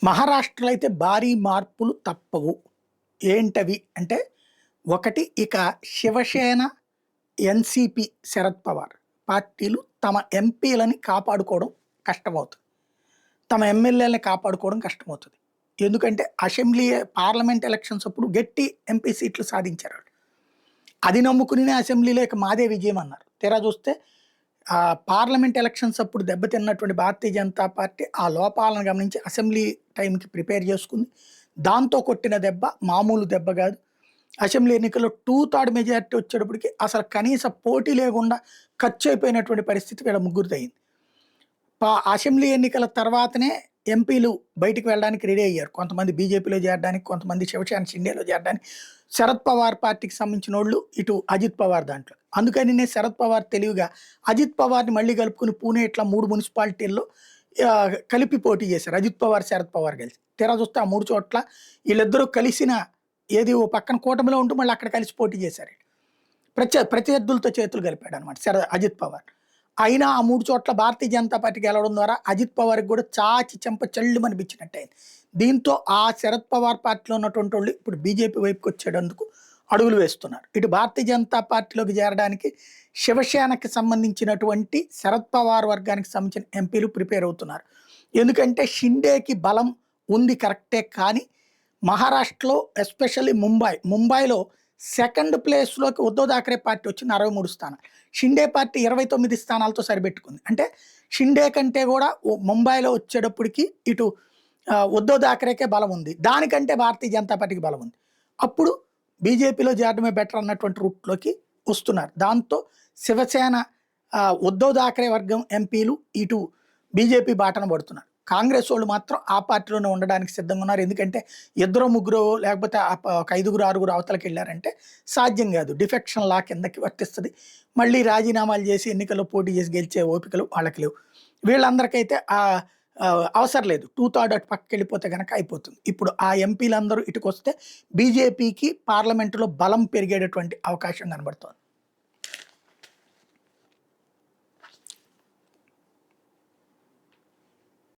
మహారాష్ట్రలో అయితే భారీ మార్పులు తప్పవు. ఏంటవి అంటే, ఒకటి ఇక శివసేన, ఎన్‌సీపీ శరద్ పవార్ పార్టీలు తమ ఎంపీలని కాపాడుకోవడం కష్టమవుతుంది. తమ ఎమ్మెల్యేలని కాపాడుకోవడం కష్టమవుతుంది. ఎందుకంటే అసెంబ్లీ, పార్లమెంట్ ఎలక్షన్స్ అప్పుడు గట్టి ఎంపీ సీట్లు సాధించారు వాళ్ళు. అది నమ్ముకునినే అసెంబ్లీలో ఇక మాదే విజయం అన్నారు. తీరా చూస్తే పార్లమెంట్ ఎలక్షన్స్ అప్పుడు దెబ్బతిన్నటువంటి భారతీయ జనతా పార్టీ ఆ లోపాలను గమనించి అసెంబ్లీ టైంకి ప్రిపేర్ చేసుకుంది. దాంతో కొట్టిన దెబ్బ మామూలు దెబ్బ కాదు. అసెంబ్లీ ఎన్నికల్లో 2/3 మెజారిటీ వచ్చేటప్పటికి అసలు కనీస పోటీ లేకుండా ఖర్చు అయిపోయినటువంటి పరిస్థితి వీళ్ళ ముగ్గురిది అయింది. అసెంబ్లీ ఎన్నికల తర్వాతనే ఎంపీలు బయటికి వెళ్ళడానికి రెడీ అయ్యారు. కొంతమంది బీజేపీలో చేరడానికి, కొంతమంది శివసేన షిండేలో చేరడానికి. శరద్ పవార్ పార్టీకి సంబంధించినోళ్ళు ఇటు అజిత్ పవార్ దాంట్లో. అందుకనినే శరద్ పవార్ తెలివిగా అజిత్ పవార్‌ని మళ్ళీ కలుపుకొని పూణే ఇట్లా 3 మున్సిపాలిటీల్లో కలిపి పోటీ చేశారు. అజిత్ పవార్, శరద్ పవార్ కలిసి. తీరా చూస్తే ఆ 3 చోట్ల వీళ్ళిద్దరూ కలిసిన ఏది ఓ పక్కన కూటమిలో ఉంటూ మళ్ళీ అక్కడ కలిసి పోటీ చేశారు. ప్రత్యర్థులతో చేతులు కలిపాడనమాట అజిత్ పవార్. అయినా ఆ 3 చోట్ల భారతీయ జనతా పార్టీ గెలవడం ద్వారా అజిత్ పవార్‌కి కూడా చాచి చెంప చెల్లుమనిపించినట్టయింది. దీంతో ఆ శరద్ పవార్ పార్టీలో ఉన్నటువంటి వాళ్ళు ఇప్పుడు బీజేపీ వైపుకి వచ్చేటందుకు అడుగులు వేస్తున్నారు. ఇటు భారతీయ జనతా పార్టీలోకి చేరడానికి శివసేనకి సంబంధించినటువంటి శరద్ పవార్ వర్గానికి సంబంధించిన ఎంపీలు ప్రిపేర్ అవుతున్నారు. ఎందుకంటే షిండేకి బలం ఉంది కరెక్టే, కానీ మహారాష్ట్రలో ఎస్పెషల్లీ ముంబైలో సెకండ్ ప్లేస్‌లోకి ఉద్ధవ్ థాకరే పార్టీ వచ్చింది 63 స్థానాలు. షిండే పార్టీ 29 స్థానాలతో సరిపెట్టుకుంది. అంటే షిండే కంటే కూడా ముంబైలో వచ్చేటప్పటికి ఇటు ఉద్ధవ్ థాకరేకే బలం ఉంది. దానికంటే భారతీయ జనతా పార్టీకి బలం ఉంది. అప్పుడు బీజేపీలో చేరడమే బెటర్ అన్నటువంటి రూట్‌లోకి వస్తున్నారు. దాంతో శివసేన, ఉద్ధవ్ థాకరే వర్గం ఎంపీలు ఇటు బీజేపీ బాటన పడుతున్నారు. కాంగ్రెస్ వాళ్ళు మాత్రం ఆ పార్టీలోనే ఉండడానికి సిద్ధంగా ఉన్నారు. ఎందుకంటే ఇద్దరో ముగ్గురో లేకపోతే ఒక 5గురు 6గురు అవతలకి వెళ్ళారంటే సాధ్యం కాదు. డిఫెక్షన్ లా కిందకి వర్తిస్తుంది. మళ్ళీ రాజీనామాలు చేసి ఎన్నికల్లో పోటీ చేసి గెలిచే ఓపికలు వాళ్ళకి లేవు. వీళ్ళందరికైతే అవసరం లేదు. 2/3 అటు పక్కకి వెళ్ళిపోతే కనుక అయిపోతుంది. ఇప్పుడు ఆ ఎంపీలందరూ ఇటుకొస్తే బీజేపీకి పార్లమెంటులో బలం పెరిగేటటువంటి అవకాశం కనబడుతోంది.